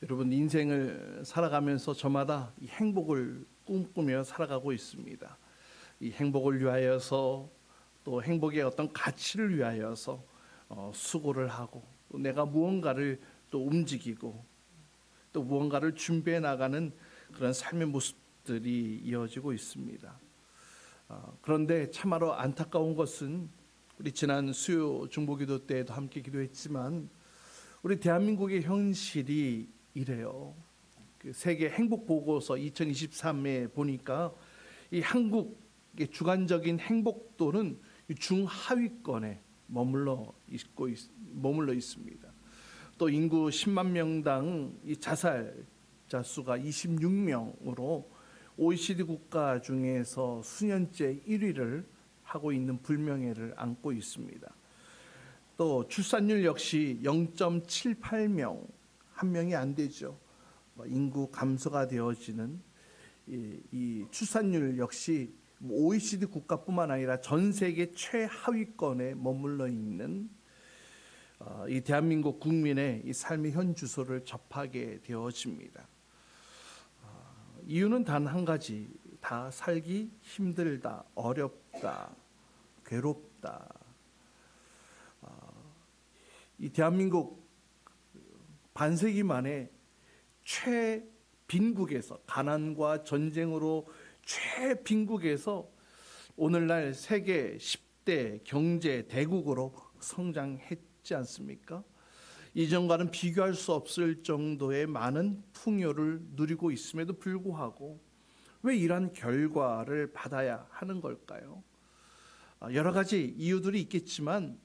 여러분, 인생을 살아가면서 저마다 이 행복을 꿈꾸며 살아가고 있습니다. 이 행복을 위하여서, 또 행복의 어떤 가치를 위하여서 수고를 하고, 또 내가 무언가를 또 움직이고, 또 무언가를 준비해 나가는 그런 삶의 모습들이 이어지고 있습니다. 그런데 참으로 안타까운 것은, 우리 지난 수요 중보기도 때에도 함께 기도했지만, 우리 대한민국의 현실이 이래요. 그 세계 행복 보고서 2023에 보니까 이 한국의 주관적인 행복도는 중하위권에 머물러 있습니다. 또 인구 10만 명당 이 자살자 수가 26명으로 OECD 국가 중에서 수년째 1위를 하고 있는 불명예를 안고 있습니다. 또 출산율 역시 0.78명, 한 명이 안 되죠. 인구 감소가 되어지는 이 출산율 역시 OECD 국가뿐만 아니라 전 세계 최하위권에 머물러 있는 이 대한민국 국민의 이 삶의 현 주소를 접하게 되어집니다. 이유는 단 한 가지, 다 살기 힘들다, 어렵다, 괴롭다. 이 대한민국 반세기 만에 최빈국에서, 가난과 전쟁으로 최빈국에서 오늘날 세계 10대 경제 대국으로 성장했지 않습니까? 이전과는 비교할 수 없을 정도의 많은 풍요를 누리고 있음에도 불구하고 왜 이러한 결과를 받아야 하는 걸까요? 여러 가지 이유들이 있겠지만,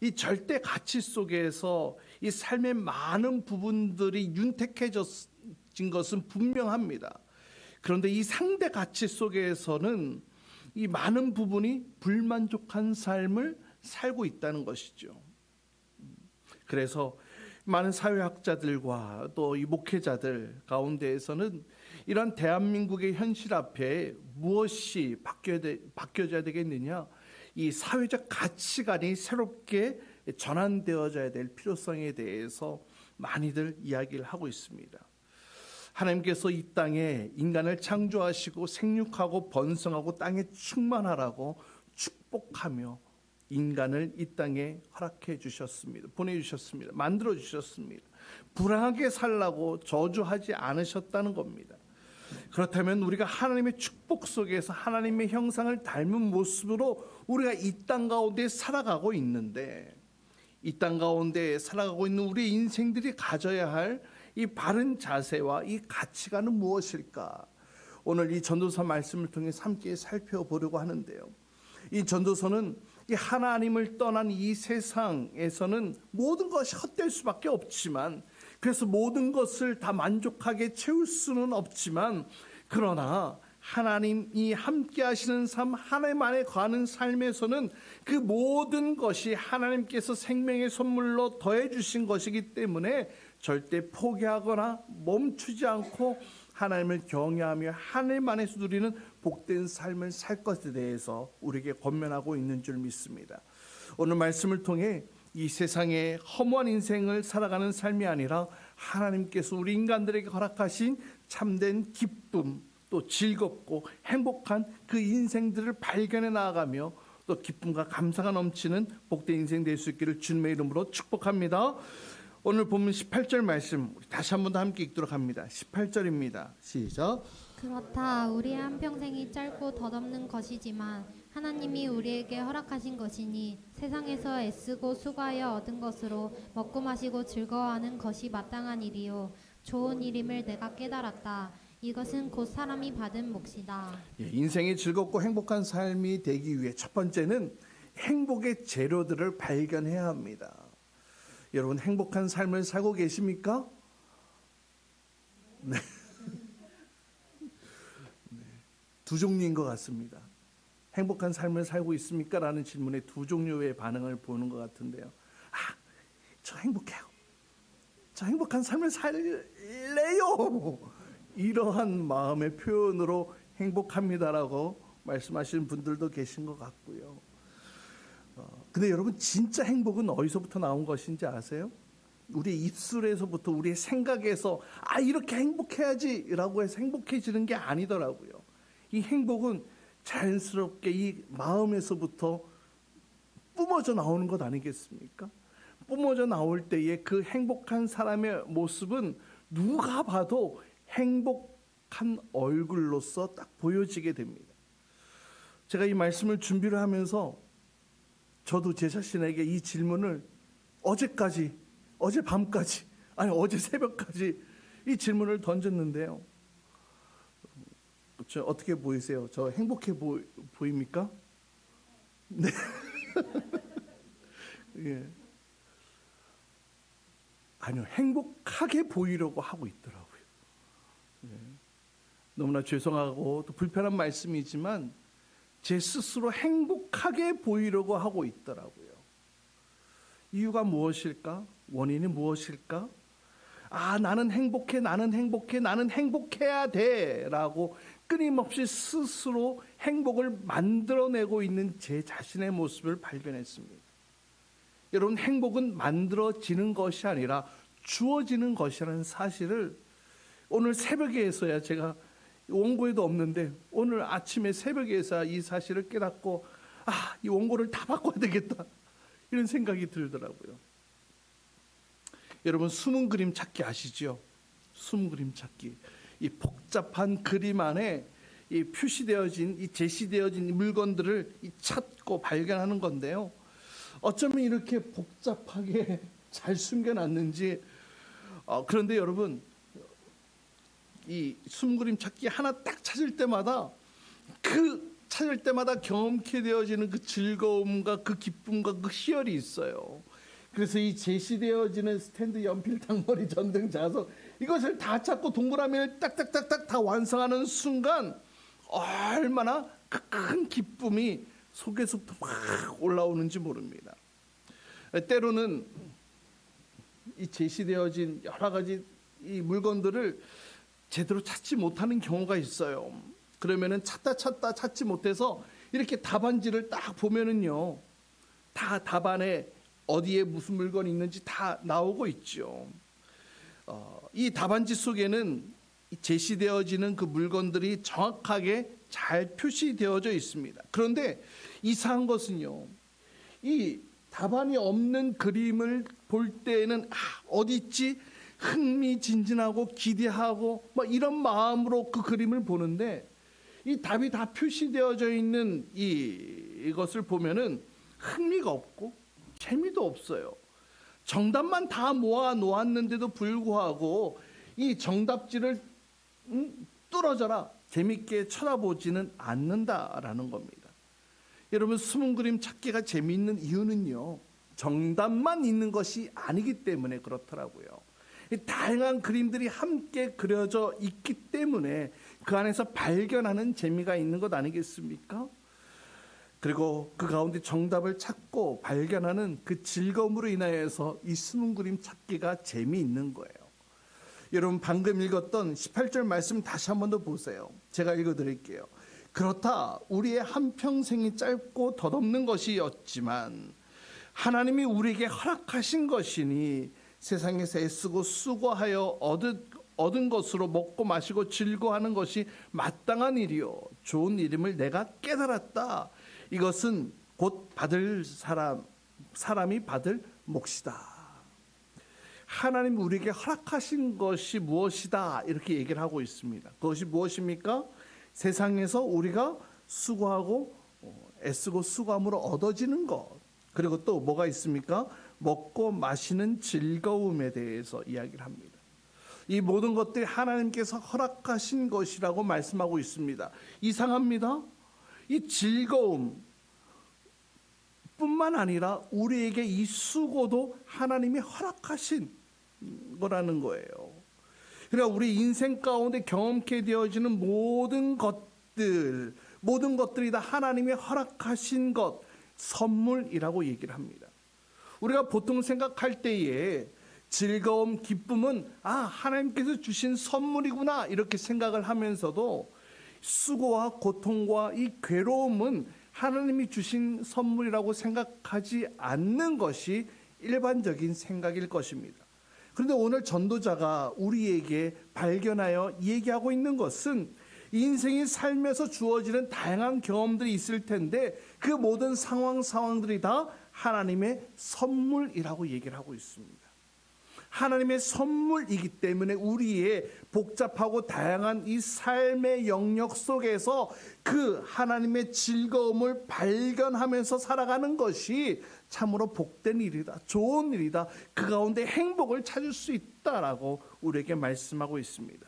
이 절대 가치 속에서 이 삶의 많은 부분들이 윤택해진 것은 분명합니다. 그런데 이 상대 가치 속에서는 이 많은 부분이 불만족한 삶을 살고 있다는 것이죠. 그래서 많은 사회학자들과 또 이 목회자들 가운데에서는 이런 대한민국의 현실 앞에 무엇이 바뀌어져야 되겠느냐, 이 사회적 가치관이 새롭게 전환되어져야 될 필요성에 대해서 많이들 이야기를 하고 있습니다. 하나님께서 이 땅에 인간을 창조하시고 생육하고 번성하고 땅에 충만하라고 축복하며 인간을 이 땅에 허락해 주셨습니다. 보내주셨습니다. 만들어 주셨습니다. 불행하게 살라고 저주하지 않으셨다는 겁니다. 그렇다면 우리가 하나님의 축복 속에서 하나님의 형상을 닮은 모습으로 우리가 이 땅 가운데 살아가고 있는데, 이 땅 가운데 살아가고 있는 우리 인생들이 가져야 할 이 바른 자세와 이 가치관은 무엇일까? 오늘 이 전도서 말씀을 통해 함께 살펴보려고 하는데요. 이 전도서는 이 하나님을 떠난 이 세상에서는 모든 것이 헛될 수밖에 없지만, 그래서 모든 것을 다 만족하게 채울 수는 없지만, 그러나 하나님이 함께 하시는 삶, 하나님 안에 거하는 삶에서는 그 모든 것이 하나님께서 생명의 선물로 더해 주신 것이기 때문에 절대 포기하거나 멈추지 않고 하나님을 경외하며 하나님 안에서 누리는 복된 삶을 살 것에 대해서 우리에게 권면하고 있는 줄 믿습니다. 오늘 말씀을 통해 이 세상의 허무한 인생을 살아가는 삶이 아니라 하나님께서 우리 인간들에게 허락하신 참된 기쁨, 또 즐겁고 행복한 그 인생들을 발견해 나아가며 또 기쁨과 감사가 넘치는 복된 인생 될 수 있기를 주님의 이름으로 축복합니다. 오늘 본문 18절 말씀 다시 한 번 더 함께 읽도록 합니다. 18절입니다. 시작. 그렇다. 우리의 한평생이 짧고 덧없는 것이지만 하나님이 우리에게 허락하신 것이니 세상에서 애쓰고 수고하여 얻은 것으로 먹고 마시고 즐거워하는 것이 마땅한 일이요 좋은 일임을 내가 깨달았다. 이것은 곧 사람이 받은 몫이다. 인생이 즐겁고 행복한 삶이 되기 위해 첫 번째는 행복의 재료들을 발견해야 합니다. 여러분, 행복한 삶을 살고 계십니까? 네. 두 종류인 것 같습니다. 행복한 삶을 살고 있습니까? 라는 질문에 두 종류의 반응을 보는 것 같은데요. 저 행복해요. 저 행복한 삶을 살래요. 이러한 마음의 표현으로 행복합니다라고 말씀하시는 분들도 계신 것 같고요. 근데 여러분, 진짜 행복은 어디서부터 나온 것인지 아세요? 우리의 입술에서부터 우리의 생각에서 이렇게 행복해야지라고 해서 행복해지는 게 아니더라고요. 이 행복은 자연스럽게 이 마음에서부터 뿜어져 나오는 것 아니겠습니까? 뿜어져 나올 때에 그 행복한 사람의 모습은 누가 봐도 행복한 얼굴로서 딱 보여지게 됩니다. 제가 이 말씀을 준비를 하면서 저도 제 자신에게 이 질문을 어젯밤까지, 어제 새벽까지 이 질문을 던졌는데요. 저 어떻게 보이세요? 저 행복해 보입니까? 네. 예. 아니요, 행복하게 보이려고 하고 있더라고요. 예. 너무나 죄송하고 또 불편한 말씀이지만 제 스스로 행복하게 보이려고 하고 있더라고요. 이유가 무엇일까? 원인이 무엇일까? 나는 행복해, 나는 행복해, 나는 행복해야 돼 라고 끊임없이 스스로 행복을 만들어내고 있는 제 자신의 모습을 발견했습니다. 여러분, 행복은 만들어지는 것이 아니라 주어지는 것이라는 사실을 오늘 새벽에서야, 제가 원고에도 없는데 오늘 아침에 새벽에서 이 사실을 깨닫고 이 원고를 다 바꿔야 되겠다 이런 생각이 들더라고요. 여러분, 숨은 그림 찾기 아시죠? 숨은 그림 찾기. 이 복잡한 그림 안에 이 표시되어진, 이 제시되어진 물건들을 찾고 발견하는 건데요. 어쩌면 이렇게 복잡하게 잘 숨겨놨는지, 그런데 여러분, 이 숨은 그림 찾기 하나 딱 찾을 때마다 경험케 되어지는 그 즐거움과 그 기쁨과 그 희열이 있어요. 그래서 이 제시되어지는 스탠드, 연필, 당머리, 전등, 자석, 이것을 다 찾고 동그라미를 딱딱딱딱 다 완성하는 순간 얼마나 큰 기쁨이 속에서부터 막 올라오는지 모릅니다. 때로는 이 제시되어진 여러 가지 이 물건들을 제대로 찾지 못하는 경우가 있어요. 그러면은 찾다 찾지 못해서 이렇게 답안지를 딱 보면은요, 다 답안에 어디에 무슨 물건이 있는지 다 나오고 있죠. 이 답안지 속에는 제시되어지는 그 물건들이 정확하게 잘 표시되어져 있습니다. 그런데 이상한 것은요, 이 답안이 없는 그림을 볼 때에는 어디 있지? 흥미진진하고 기대하고 이런 마음으로 그 그림을 보는데, 이 답이 다 표시되어져 있는 이것을 보면은 흥미가 없고 재미도 없어요. 정답만 다 모아 놓았는데도 불구하고 이 정답지를 뚫어져라 재밌게 쳐다보지는 않는다라는 겁니다. 여러분, 숨은 그림 찾기가 재미있는 이유는요, 정답만 있는 것이 아니기 때문에 그렇더라고요. 다양한 그림들이 함께 그려져 있기 때문에 그 안에서 발견하는 재미가 있는 것 아니겠습니까? 그리고 그 가운데 정답을 찾고 발견하는 그 즐거움으로 인하여서 이 숨은 그림 찾기가 재미있는 거예요. 여러분, 방금 읽었던 18절 말씀 다시 한 번 더 보세요. 제가 읽어드릴게요. 그렇다 우리의 한평생이 짧고 덧없는 것이었지만 하나님이 우리에게 허락하신 것이니 세상에서 애쓰고 수고하여 얻은 것으로 먹고 마시고 즐거워하는 것이 마땅한 일이요 좋은 일임을 내가 깨달았다. 이것은 곧 받을 사람이 받을 몫이다. 하나님 우리에게 허락하신 것이 무엇이다 이렇게 얘기를 하고 있습니다. 그것이 무엇입니까? 세상에서 우리가 수고하고 애쓰고 수고함으로 얻어지는 것, 그리고 또 뭐가 있습니까? 먹고 마시는 즐거움에 대해서 이야기를 합니다. 이 모든 것들이 하나님께서 허락하신 것이라고 말씀하고 있습니다. 이상합니다. 이 즐거움 뿐만 아니라 우리에게 이 수고도 하나님이 허락하신 거라는 거예요. 그러니까 우리 인생 가운데 경험케 되어지는 모든 것들이 다 하나님이 허락하신 것, 선물이라고 얘기를 합니다. 우리가 보통 생각할 때에 즐거움, 기쁨은 하나님께서 주신 선물이구나 이렇게 생각을 하면서도 수고와 고통과 이 괴로움은 하나님이 주신 선물이라고 생각하지 않는 것이 일반적인 생각일 것입니다. 그런데 오늘 전도자가 우리에게 발견하여 얘기하고 있는 것은 인생이 살면서 주어지는 다양한 경험들이 있을 텐데 그 모든 상황들이 다 하나님의 선물이라고 얘기를 하고 있습니다. 하나님의 선물이기 때문에 우리의 복잡하고 다양한 이 삶의 영역 속에서 그 하나님의 즐거움을 발견하면서 살아가는 것이 참으로 복된 일이다, 좋은 일이다, 그 가운데 행복을 찾을 수 있다라고 우리에게 말씀하고 있습니다.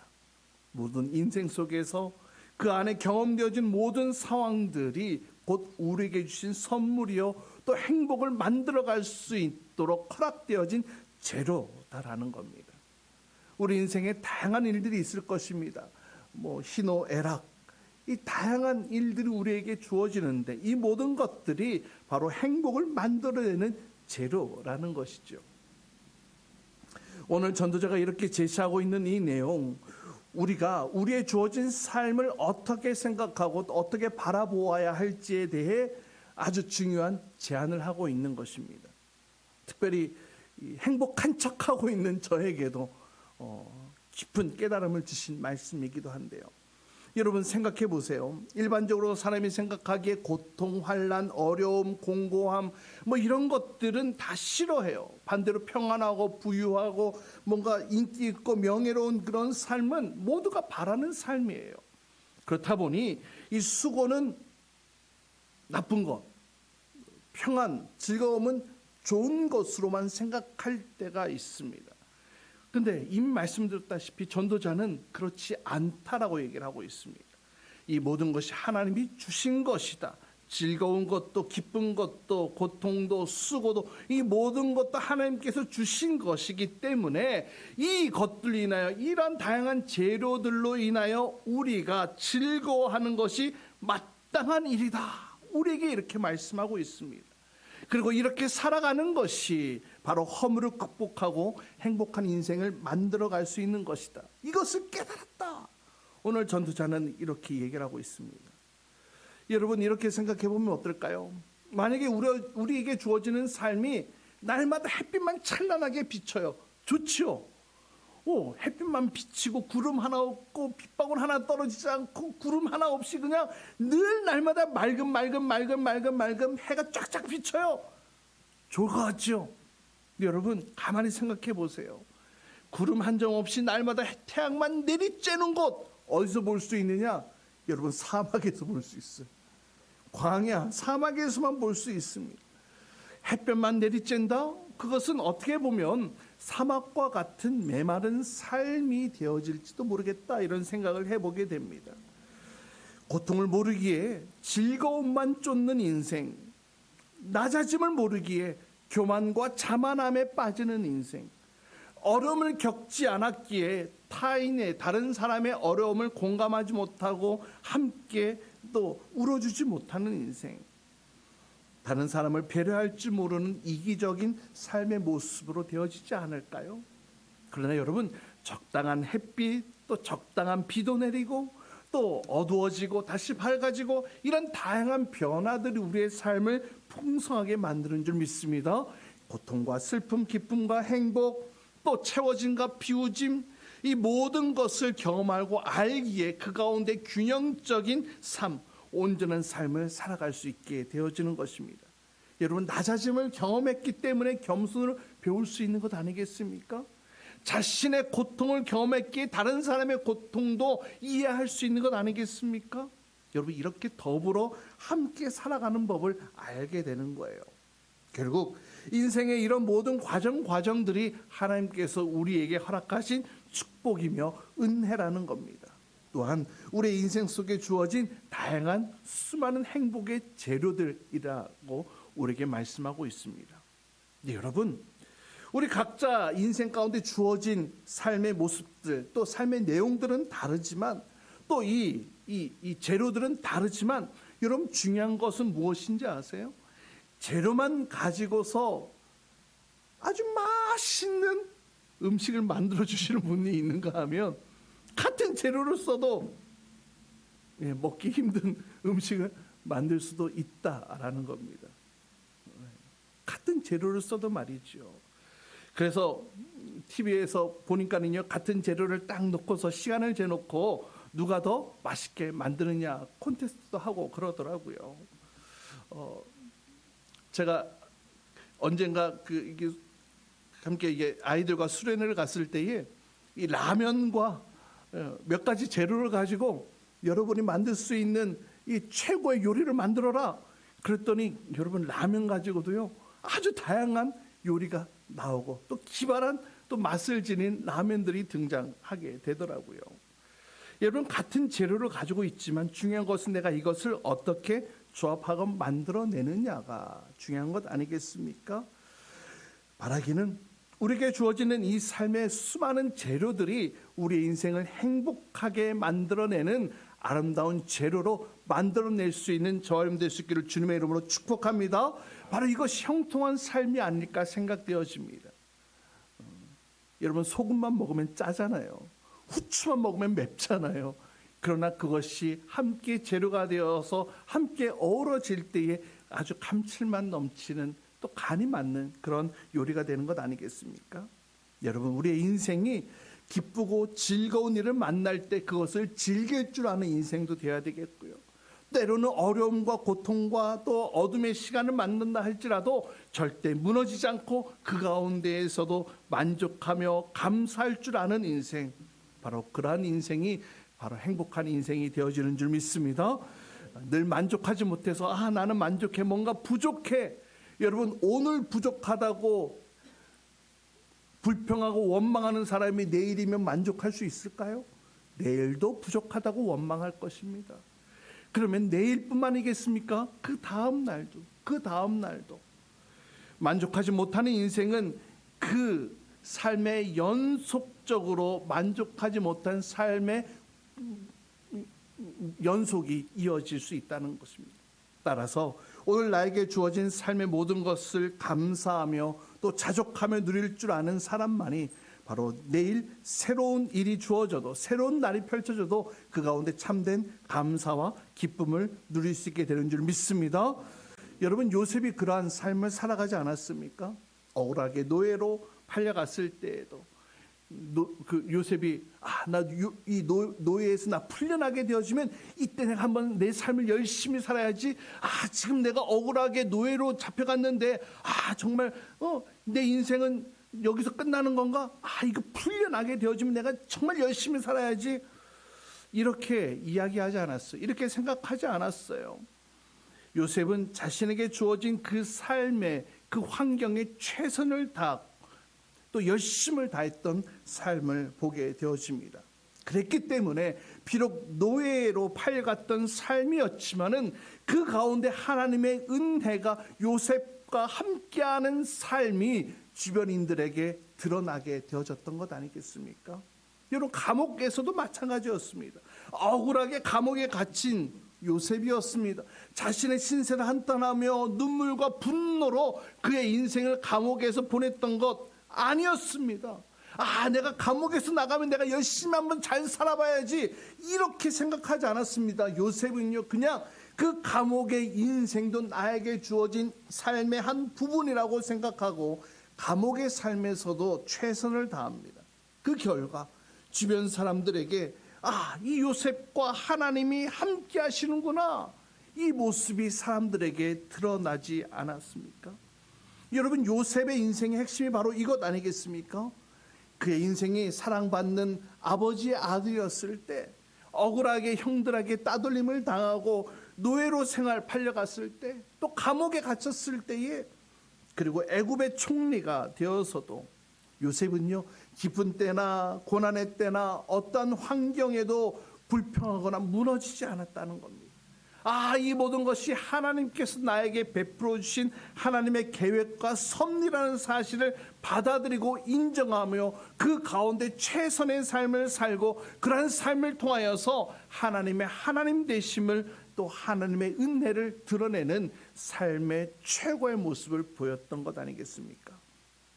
모든 인생 속에서 그 안에 경험되어진 모든 상황들이 곧 우리에게 주신 선물이요 또 행복을 만들어갈 수 있도록 허락되어진 재료다라는 겁니다. 우리 인생에 다양한 일들이 있을 것입니다. 희노애락, 이 다양한 일들이 우리에게 주어지는데 이 모든 것들이 바로 행복을 만들어내는 재료라는 것이죠. 오늘 전도자가 이렇게 제시하고 있는 이 내용, 우리가 우리의 주어진 삶을 어떻게 생각하고 어떻게 바라보아야 할지에 대해 아주 중요한 제안을 하고 있는 것입니다. 특별히 행복한 척하고 있는 저에게도 깊은 깨달음을 주신 말씀이기도 한데요. 여러분 생각해 보세요. 일반적으로 사람이 생각하기에 고통, 환난, 어려움, 공고함 이런 것들은 다 싫어해요. 반대로 평안하고 부유하고 뭔가 인기 있고 명예로운 그런 삶은 모두가 바라는 삶이에요. 그렇다 보니 이 수고는 나쁜 것, 평안, 즐거움은 좋은 것으로만 생각할 때가 있습니다. 그런데 이미 말씀드렸다시피 전도자는 그렇지 않다라고 얘기를 하고 있습니다. 이 모든 것이 하나님이 주신 것이다. 즐거운 것도 기쁜 것도 고통도 수고도 이 모든 것도 하나님께서 주신 것이기 때문에 이 것들로 인하여 이런 다양한 재료들로 인하여 우리가 즐거워하는 것이 마땅한 일이다. 우리에게 이렇게 말씀하고 있습니다. 그리고 이렇게 살아가는 것이 바로 허물을 극복하고 행복한 인생을 만들어갈 수 있는 것이다. 이것을 깨달았다. 오늘 전도자는 이렇게 얘기를 하고 있습니다. 여러분 이렇게 생각해 보면 어떨까요? 만약에 우리에게 주어지는 삶이 날마다 햇빛만 찬란하게 비쳐요. 좋지요. 햇빛만 비치고 구름 하나 없고 빗방울 하나 떨어지지 않고 구름 하나 없이 그냥 늘 날마다 맑은 해가 쫙쫙 비쳐요. 좋을 것 같죠? 여러분 가만히 생각해 보세요. 구름 한 점 없이 날마다 태양만 내리쬐는 곳 어디서 볼 수 있느냐? 여러분 사막에서 볼 수 있어요. 광야 사막에서만 볼 수 있습니다. 햇볕만 내리쬐다? 그것은 어떻게 보면 사막과 같은 메마른 삶이 되어질지도 모르겠다 이런 생각을 해보게 됩니다. 고통을 모르기에 즐거움만 쫓는 인생, 낮아짐을 모르기에 교만과 자만함에 빠지는 인생, 어려움을 겪지 않았기에 타인의 다른 사람의 어려움을 공감하지 못하고 함께 또 울어주지 못하는 인생, 다른 사람을 배려할 줄 모르는 이기적인 삶의 모습으로 되어지지 않을까요? 그러나 여러분 적당한 햇빛 또 적당한 비도 내리고 또 어두워지고 다시 밝아지고 이런 다양한 변화들이 우리의 삶을 풍성하게 만드는 줄 믿습니다. 고통과 슬픔, 기쁨과 행복 또 채워짐과 비우짐 이 모든 것을 경험하고 알기에 그 가운데 균형적인 삶 온전한 삶을 살아갈 수 있게 되어지는 것입니다. 여러분 낮아짐을 경험했기 때문에 겸손을 배울 수 있는 것 아니겠습니까? 자신의 고통을 경험했기에 다른 사람의 고통도 이해할 수 있는 것 아니겠습니까? 여러분 이렇게 더불어 함께 살아가는 법을 알게 되는 거예요. 결국 인생의 이런 모든 과정들이 하나님께서 우리에게 허락하신 축복이며 은혜라는 겁니다. 또한 우리의 인생 속에 주어진 다양한 수많은 행복의 재료들이라고 우리에게 말씀하고 있습니다. 네, 여러분 우리 각자 인생 가운데 주어진 삶의 모습들 또 삶의 내용들은 다르지만 또 이 재료들은 다르지만 여러분 중요한 것은 무엇인지 아세요? 재료만 가지고서 아주 맛있는 음식을 만들어 주시는 분이 있는가 하면 같은 재료를 써도 먹기 힘든 음식을 만들 수도 있다라는 겁니다. 같은 재료를 써도 말이죠. 그래서 TV에서 보니까는요, 같은 재료를 딱 놓고서 시간을 재놓고 누가 더 맛있게 만드느냐 콘테스트도 하고 그러더라고요. 제가 언젠가 이게 함께 이게 아이들과 수련회를 갔을 때에 이 라면과 몇 가지 재료를 가지고 여러분이 만들 수 있는 이 최고의 요리를 만들어라. 그랬더니 여러분 라면 가지고도요 아주 다양한 요리가 나오고 또 기발한 또 맛을 지닌 라면들이 등장하게 되더라고요. 여러분 같은 재료를 가지고 있지만 중요한 것은 내가 이것을 어떻게 조합하고 만들어내느냐가 중요한 것 아니겠습니까? 바라기는 우리에게 주어지는 이 삶의 수많은 재료들이 우리의 인생을 행복하게 만들어내는 아름다운 재료로 만들어낼 수 있는 저와 여러분 될 수 있기를 주님의 이름으로 축복합니다. 바로 이것이 형통한 삶이 아닐까 생각되어집니다. 여러분 소금만 먹으면 짜잖아요. 후추만 먹으면 맵잖아요. 그러나 그것이 함께 재료가 되어서 함께 어우러질 때에 아주 감칠맛 넘치는 또 간이 맞는 그런 요리가 되는 것 아니겠습니까? 여러분 우리의 인생이 기쁘고 즐거운 일을 만날 때 그것을 즐길 줄 아는 인생도 되어야 되겠고요. 때로는 어려움과 고통과 또 어둠의 시간을 만난다 할지라도 절대 무너지지 않고 그 가운데에서도 만족하며 감사할 줄 아는 인생, 바로 그러한 인생이 바로 행복한 인생이 되어지는 줄 믿습니다. 늘 만족하지 못해서 나는 만족해, 뭔가 부족해. 여러분 오늘 부족하다고 불평하고 원망하는 사람이 내일이면 만족할 수 있을까요? 내일도 부족하다고 원망할 것입니다. 그러면 내일뿐만이겠습니까? 그 다음 날도 만족하지 못하는 인생은 그 삶의 연속적으로 만족하지 못한 삶의 연속이 이어질 수 있다는 것입니다. 따라서 오늘 나에게 주어진 삶의 모든 것을 감사하며 또 자족하며 누릴 줄 아는 사람만이 바로 내일 새로운 일이 주어져도 새로운 날이 펼쳐져도 그 가운데 참된 감사와 기쁨을 누릴 수 있게 되는 줄 믿습니다. 여러분 요셉이 그러한 삶을 살아가지 않았습니까? 억울하게 노예로 팔려갔을 때에도 요셉이 이 노예에서 나 풀려나게 되어지면 이때 내가 한번 내 삶을 열심히 살아야지. 지금 내가 억울하게 노예로 잡혀갔는데 정말 내 인생은 여기서 끝나는 건가? 이거 풀려나게 되어지면 내가 정말 열심히 살아야지. 이렇게 이야기하지 않았어요. 이렇게 생각하지 않았어요. 요셉은 자신에게 주어진 그 삶의 그 환경에 최선을 다하고 또 열심을 다했던 삶을 보게 되어집니다. 그랬기 때문에 비록 노예로 팔려갔던 삶이었지만은 그 가운데 하나님의 은혜가 요셉과 함께하는 삶이 주변인들에게 드러나게 되어졌던 것 아니겠습니까? 여러분 감옥에서도 마찬가지였습니다. 억울하게 감옥에 갇힌 요셉이었습니다. 자신의 신세를 한탄하며 눈물과 분노로 그의 인생을 감옥에서 보냈던 것 아니었습니다. 내가 감옥에서 나가면 내가 열심히 한번 잘 살아봐야지 이렇게 생각하지 않았습니다. 요셉은요 그냥 그 감옥의 인생도 나에게 주어진 삶의 한 부분이라고 생각하고 감옥의 삶에서도 최선을 다합니다. 그 결과 주변 사람들에게 이 요셉과 하나님이 함께 하시는구나, 이 모습이 사람들에게 드러나지 않았습니까? 여러분 요셉의 인생의 핵심이 바로 이것 아니겠습니까? 그의 인생이 사랑받는 아버지의 아들이었을 때, 억울하게 형들에게 따돌림을 당하고 노예로 팔려갔을 때, 또 감옥에 갇혔을 때에, 그리고 애굽의 총리가 되어서도 요셉은요 기쁜 때나 고난의 때나 어떠한 환경에도 불평하거나 무너지지 않았다는 겁니다. 이 모든 것이 하나님께서 나에게 베풀어 주신 하나님의 계획과 섭리라는 사실을 받아들이고 인정하며 그 가운데 최선의 삶을 살고 그러한 삶을 통하여서 하나님의 하나님 되심을 또 하나님의 은혜를 드러내는 삶의 최고의 모습을 보였던 것 아니겠습니까?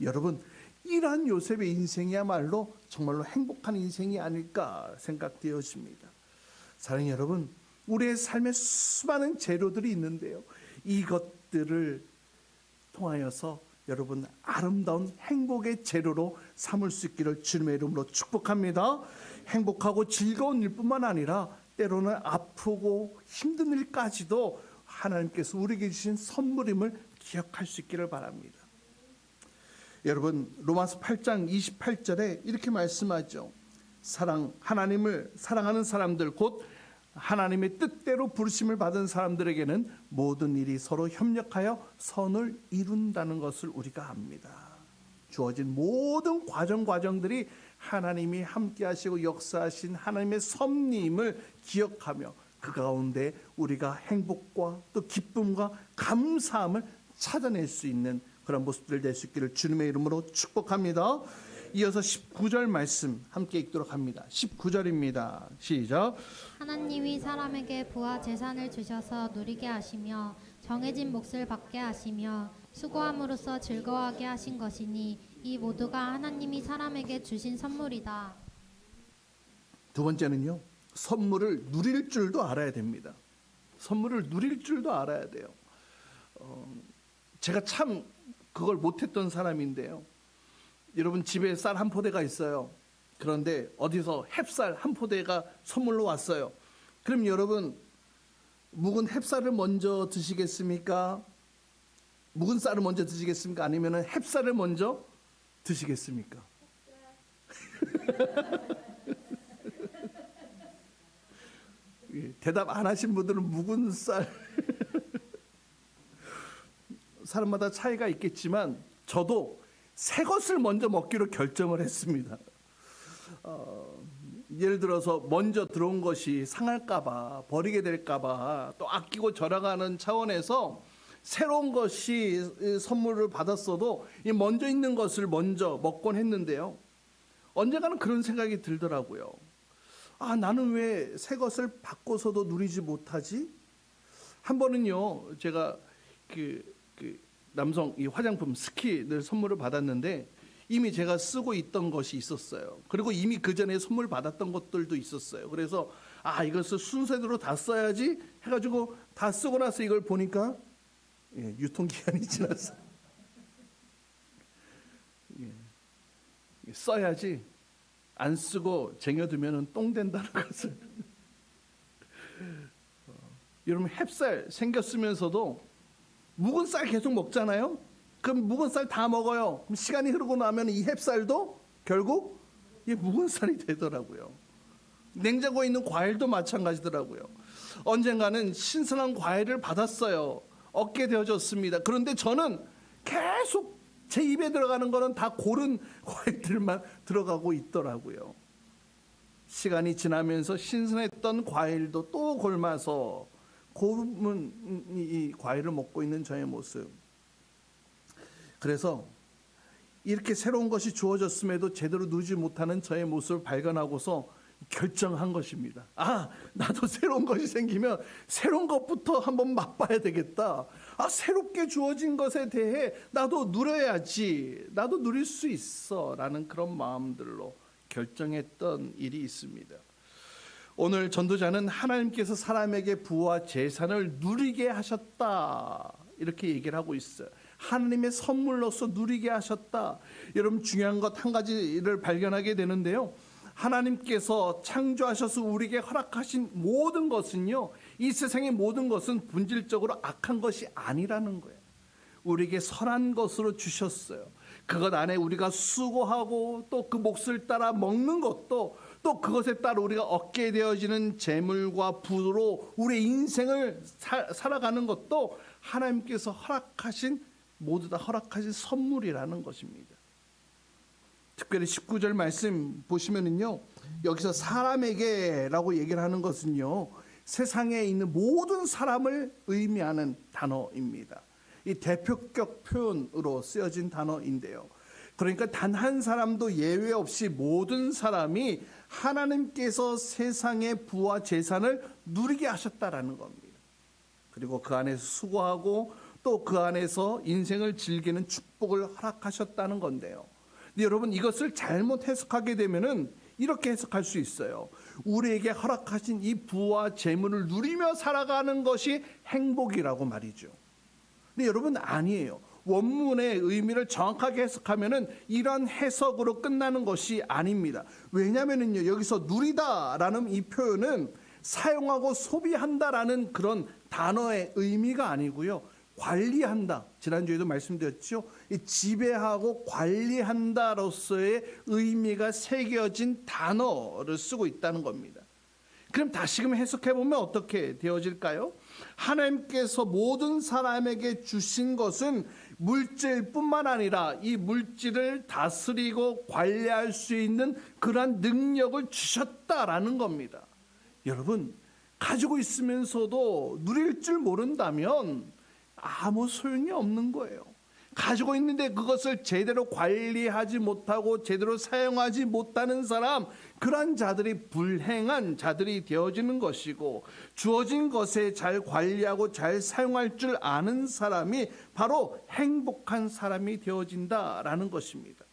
여러분 이러한 요셉의 인생이야말로 정말로 행복한 인생이 아닐까 생각되어집니다. 사랑하는 여러분, 우리의 삶에 수많은 재료들이 있는데요, 이것들을 통하여서 여러분 아름다운 행복의 재료로 삼을 수 있기를 주님의 이름으로 축복합니다. 행복하고 즐거운 일뿐만 아니라 때로는 아프고 힘든 일까지도 하나님께서 우리에게 주신 선물임을 기억할 수 있기를 바랍니다. 여러분 로마서 8장 28절에 이렇게 말씀하죠. 하나님을 사랑하는 사람들 곧 하나님의 뜻대로 부르심을 받은 사람들에게는 모든 일이 서로 협력하여 선을 이룬다는 것을 우리가 압니다. 주어진 모든 과정들이 하나님이 함께 하시고 역사하신 하나님의 섭리임을 기억하며 그 가운데 우리가 행복과 또 기쁨과 감사함을 찾아낼 수 있는 그런 모습들 될 수 있기를 주님의 이름으로 축복합니다. 이어서 19절 말씀 함께 읽도록 합니다. 19절입니다. 시작. 하나님이 사람에게 부와 재산을 주셔서 누리게 하시며 정해진 몫을 받게 하시며 수고함으로써 즐거워하게 하신 것이니 이 모두가 하나님이 사람에게 주신 선물이다. 두 번째는요. 선물을 누릴 줄도 알아야 됩니다. 선물을 누릴 줄도 알아야 돼요. 제가 참 그걸 못했던 사람인데요. 여러분 집에 쌀 한 포대가 있어요. 그런데 어디서 햅쌀 한 포대가 선물로 왔어요. 그럼 여러분 묵은 햅쌀을 먼저 드시겠습니까? 묵은 쌀을 먼저 드시겠습니까? 아니면 햅쌀을 먼저 드시겠습니까? 대답 안 하신 분들은 묵은 쌀 사람마다 차이가 있겠지만 저도 새 것을 먼저 먹기로 결정을 했습니다. 예를 들어서 먼저 들어온 것이 상할까봐 버리게 될까봐 또 아끼고 절약하는 차원에서 새로운 것이 선물을 받았어도 이 먼저 있는 것을 먼저 먹곤 했는데요. 언젠가는 그런 생각이 들더라고요. 나는 왜 새 것을 바꿔서도 누리지 못하지? 한 번은요, 제가 그 남성 이 화장품 스킨을 선물을 받았는데 이미 제가 쓰고 있던 것이 있었어요. 그리고 이미 그 전에 선물 받았던 것들도 있었어요. 그래서 이것을 순서대로 다 써야지 해가지고 다 쓰고 나서 이걸 보니까 유통기한이 지났어요. 써야지 안 쓰고 쟁여두면 똥 된다는 것을. 여러분 햅쌀 생겼으면서도 묵은 쌀 계속 먹잖아요. 그럼 묵은 쌀 다 먹어요. 그럼 시간이 흐르고 나면 이 햅쌀도 결국 묵은 쌀이 되더라고요. 냉장고에 있는 과일도 마찬가지더라고요. 언젠가는 신선한 과일을 받았어요. 얻게 되어졌습니다. 그런데 저는 계속 제 입에 들어가는 거는 다 고른 과일들만 들어가고 있더라고요. 시간이 지나면서 신선했던 과일도 또 골마서 고른 이 과일을 먹고 있는 저의 모습. 그래서 이렇게 새로운 것이 주어졌음에도 제대로 누리지 못하는 저의 모습을 발견하고서 결정한 것입니다. 나도 새로운 것이 생기면 새로운 것부터 한번 맛봐야 되겠다. 새롭게 주어진 것에 대해 나도 누려야지. 나도 누릴 수 있어. 라는 그런 마음들로 결정했던 일이 있습니다. 오늘 전도자는 하나님께서 사람에게 부와 재산을 누리게 하셨다. 이렇게 얘기를 하고 있어요. 하나님의 선물로서 누리게 하셨다. 여러분 중요한 것 한 가지를 발견하게 되는데요. 하나님께서 창조하셔서 우리에게 허락하신 모든 것은요. 이 세상의 모든 것은 본질적으로 악한 것이 아니라는 거예요. 우리에게 선한 것으로 주셨어요. 그것 안에 우리가 수고하고 또 그 몫을 따라 먹는 것도 또 그것에 따라 우리가 얻게 되어지는 재물과 부로 우리의 인생을 살아가는 것도 하나님께서 허락하신 모두 다 허락하신 선물이라는 것입니다. 특별히 19절 말씀 보시면은요. 여기서 사람에게라고 얘기를 하는 것은요. 세상에 있는 모든 사람을 의미하는 단어입니다. 이 대표격 표현으로 쓰여진 단어인데요. 그러니까 단 한 사람도 예외 없이 모든 사람이 하나님께서 세상의 부와 재산을 누리게 하셨다라는 겁니다. 그리고 그 안에서 수고하고 또 그 안에서 인생을 즐기는 축복을 허락하셨다는 건데요. 근데 여러분 이것을 잘못 해석하게 되면은 이렇게 해석할 수 있어요. 우리에게 허락하신 이 부와 재물을 누리며 살아가는 것이 행복이라고 말이죠. 근데 여러분 아니에요. 원문의 의미를 정확하게 해석하면은 이런 해석으로 끝나는 것이 아닙니다. 왜냐하면은요, 여기서 누리다라는 이 표현은 사용하고 소비한다라는 그런 단어의 의미가 아니고요, 관리한다. 지난주에도 말씀드렸죠. 이 지배하고 관리한다로서의 의미가 새겨진 단어를 쓰고 있다는 겁니다. 그럼 다시금 해석해 보면 어떻게 되어질까요? 하나님께서 모든 사람에게 주신 것은 물질뿐만 아니라 이 물질을 다스리고 관리할 수 있는 그러한 능력을 주셨다라는 겁니다. 여러분, 가지고 있으면서도 누릴 줄 모른다면 아무 소용이 없는 거예요. 가지고 있는데 그것을 제대로 관리하지 못하고 제대로 사용하지 못하는 사람, 그러한 자들이 불행한 자들이 되어지는 것이고, 주어진 것에 잘 관리하고 잘 사용할 줄 아는 사람이 바로 행복한 사람이 되어진다라는 것입니다.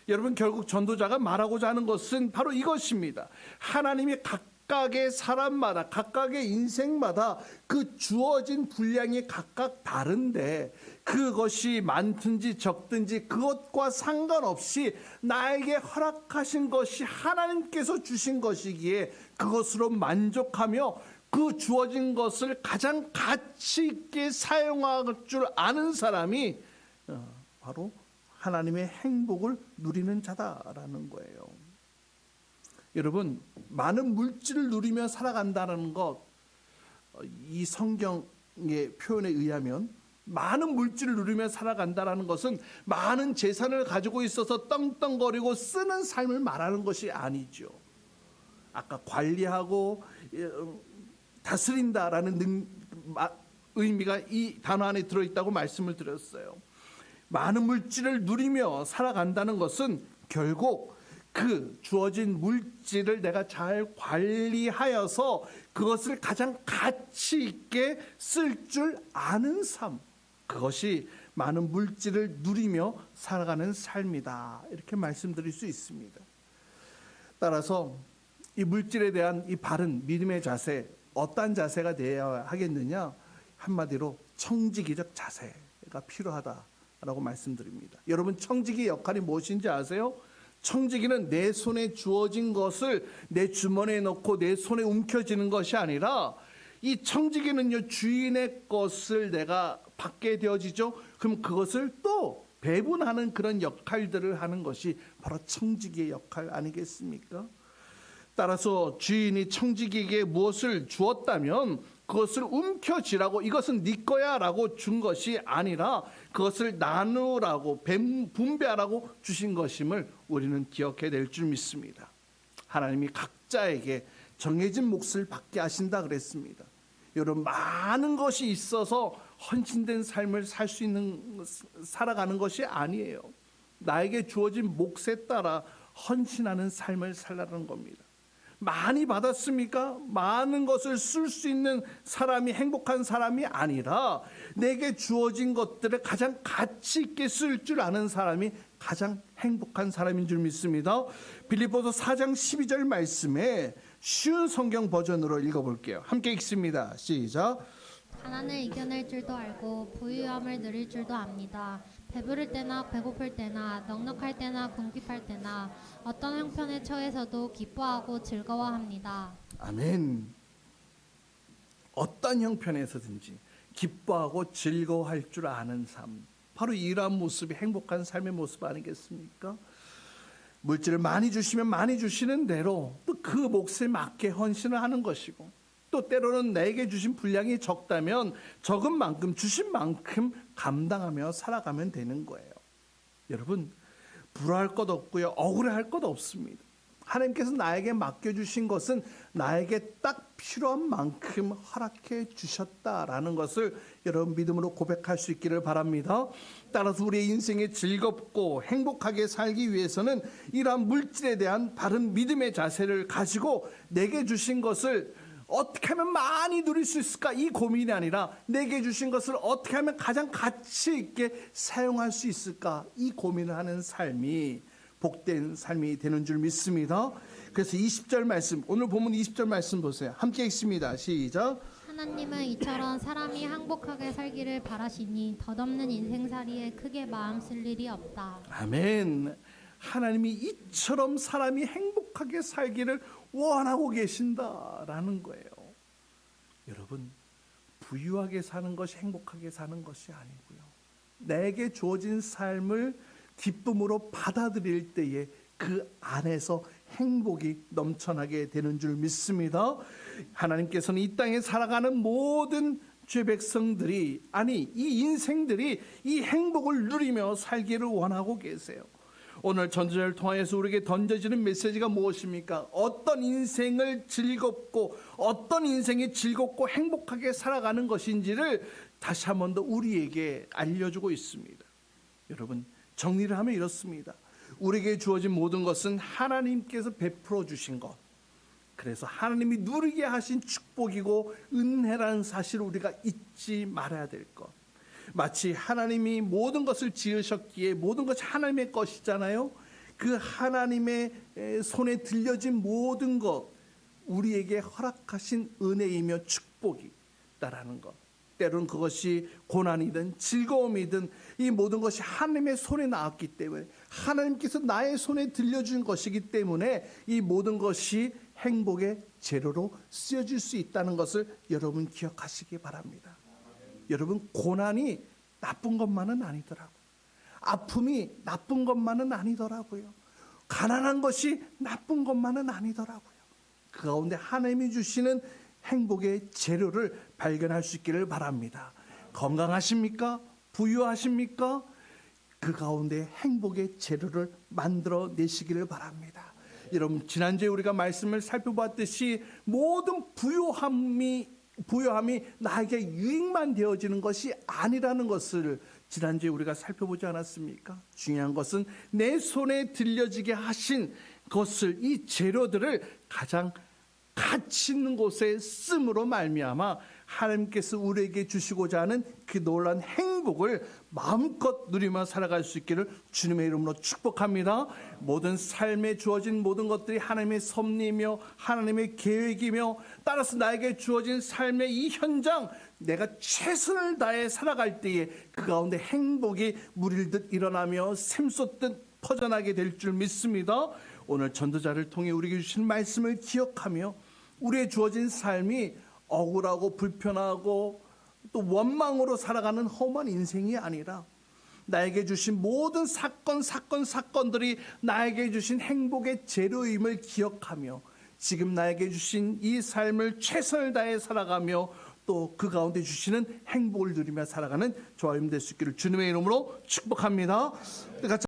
여러분, 결국 전도자가 말하고자 하는 것은 바로 이것입니다. 하나님이 각각의 사람마다, 각각의 인생마다 그 주어진 분량이 각각 다른데, 그것이 많든지 적든지 그것과 상관없이 나에게 허락하신 것이 하나님께서 주신 것이기에 그것으로 만족하며 그 주어진 것을 가장 가치 있게 사용할 줄 아는 사람이 바로 하나님의 행복을 누리는 자다라는 거예요. 여러분, 많은 물질을 누리며 살아간다는 것, 이 성경의 표현에 의하면 많은 물질을 누리며 살아간다는 것은 많은 재산을 가지고 있어서 떵떵거리고 쓰는 삶을 말하는 것이 아니죠. 아까 관리하고 다스린다라는 의미가 이 단어 안에 들어있다고 말씀을 드렸어요. 많은 물질을 누리며 살아간다는 것은 결국 그 주어진 물질을 내가 잘 관리하여서 그것을 가장 가치 있게 쓸 줄 아는 삶, 그것이 많은 물질을 누리며 살아가는 삶이다, 이렇게 말씀드릴 수 있습니다. 따라서 이 물질에 대한 이 바른 믿음의 자세, 어떠한 자세가 되어야 하겠느냐? 한마디로 청지기적 자세가 필요하다라고 말씀드립니다. 여러분, 청지기의 역할이 무엇인지 아세요? 청지기는 내 손에 주어진 것을 내 주머니에 넣고 내 손에 움켜쥐는 것이 아니라, 이 청지기는요, 주인의 것을 내가 받게 되어지죠. 그럼 그것을 또 배분하는 그런 역할들을 하는 것이 바로 청지기의 역할 아니겠습니까? 따라서 주인이 청지기에게 무엇을 주었다면 그것을 움켜쥐라고, 이것은 네 거야 라고 준 것이 아니라 그것을 나누라고, 분배하라고 주신 것임을 우리는 기억해야 될 줄 믿습니다. 하나님이 각자에게 정해진 몫을 받게 하신다 그랬습니다. 여러분, 많은 것이 있어서 헌신된 삶을 살아가는 것이 아니에요. 나에게 주어진 몫에 따라 헌신하는 삶을 살라는 겁니다. 많이 받았습니까? 많은 것을 쓸 수 있는 사람이 행복한 사람이 아니라 내게 주어진 것들을 가장 가치 있게 쓸 줄 아는 사람이 가장 행복한 사람인 줄 믿습니다. 빌립보서 4장 12절 말씀에 쉬운 성경 버전으로 읽어볼게요. 함께 읽습니다. 시작. 가난을 이겨낼 줄도 알고 부유함을 누릴 줄도 압니다. 배부를 때나 배고플 때나 넉넉할 때나 궁핍할 때나 어떤 형편에 처해서도 기뻐하고 즐거워합니다. 아멘. 어떤 형편에서든지 기뻐하고 즐거워할 줄 아는 삶, 바로 이러한 모습이 행복한 삶의 모습 아니겠습니까? 물질을 많이 주시면 많이 주시는 대로 또 그 몫에 맞게 헌신을 하는 것이고, 또 때로는 내게 주신 분량이 적다면 적은 만큼 주신 만큼 감당하며 살아가면 되는 거예요. 여러분, 불화할 것 없고요, 억울해할 것 없습니다. 하나님께서 나에게 맡겨주신 것은 나에게 딱 필요한 만큼 허락해 주셨다라는 것을 여러분 믿음으로 고백할 수 있기를 바랍니다. 따라서 우리의 인생이 즐겁고 행복하게 살기 위해서는 이러한 물질에 대한 바른 믿음의 자세를 가지고 내게 주신 것을 어떻게 하면 많이 누릴 수 있을까, 이 고민이 아니라 내게 주신 것을 어떻게 하면 가장 가치 있게 사용할 수 있을까, 이 고민을 하는 삶이 복된 삶이 되는 줄 믿습니다. 그래서 20절 말씀, 오늘 본문 20절 말씀 보세요. 함께 읽습니다. 시작. 하나님은 이처럼 사람이 행복하게 살기를 바라시니 덧없는 인생살이에 크게 마음 쓸 일이 없다. 아멘. 하나님이 이처럼 사람이 행복하게 살기를 원하고 계신다라는 거예요. 여러분, 부유하게 사는 것이 행복하게 사는 것이 아니고요. 내게 주어진 삶을 기쁨으로 받아들일 때에 그 안에서 행복이 넘쳐나게 되는 줄 믿습니다. 하나님께서는 이 땅에 살아가는 모든 죄 백성들이, 아니 이 인생들이 이 행복을 누리며 살기를 원하고 계세요. 오늘 전도자를 통하여서 우리에게 던져지는 메시지가 무엇입니까? 어떤 인생을 즐겁고 어떤 인생이 즐겁고 행복하게 살아가는 것인지를 다시 한 번 더 우리에게 알려주고 있습니다. 여러분, 정리를 하면 이렇습니다. 우리에게 주어진 모든 것은 하나님께서 베풀어 주신 것, 그래서 하나님이 누리게 하신 축복이고 은혜라는 사실을 우리가 잊지 말아야 될 것. 마치 하나님이 모든 것을 지으셨기에 모든 것이 하나님의 것이잖아요. 그 하나님의 손에 들려진 모든 것, 우리에게 허락하신 은혜이며 축복이다라는 것. 때로는 그것이 고난이든 즐거움이든 이 모든 것이 하나님의 손에 나왔기 때문에, 하나님께서 나의 손에 들려준 것이기 때문에 이 모든 것이 행복의 재료로 쓰여질 수 있다는 것을 여러분 기억하시기 바랍니다. 여러분, 고난이 나쁜 것만은 아니더라고요. 아픔이 나쁜 것만은 아니더라고요. 가난한 것이 나쁜 것만은 아니더라고요. 그 가운데 하나님이 주시는 행복의 재료를 발견할 수 있기를 바랍니다. 건강하십니까? 부유하십니까? 그 가운데 행복의 재료를 만들어 내시기를 바랍니다. 여러분, 지난주에 우리가 말씀을 살펴봤듯이 모든 부요함이 나에게 유익만 되어지는 것이 아니라는 것을 지난주에 우리가 살펴보지 않았습니까? 중요한 것은 내 손에 들려지게 하신 것을, 이 재료들을 가장 가치 있는 곳에 씀으로 말미암아 하나님께서 우리에게 주시고자 하는 그 놀라운 행복을 마음껏 누리며 살아갈 수 있기를 주님의 이름으로 축복합니다. 모든 삶에 주어진 모든 것들이 하나님의 섭리이며 하나님의 계획이며, 따라서 나에게 주어진 삶의 이 현장, 내가 최선을 다해 살아갈 때에 그 가운데 행복이 물일듯 일어나며 샘솟듯 퍼져나게 될 줄 믿습니다. 오늘 전도자를 통해 우리에게 주신 말씀을 기억하며 우리의 주어진 삶이 억울하고 불편하고 또 원망으로 살아가는 험한 인생이 아니라, 나에게 주신 모든 사건들이 나에게 주신 행복의 재료임을 기억하며 지금 나에게 주신 이 삶을 최선을 다해 살아가며 또 그 가운데 주시는 행복을 누리며 살아가는 저와 여러분 될 수 있기를 주님의 이름으로 축복합니다.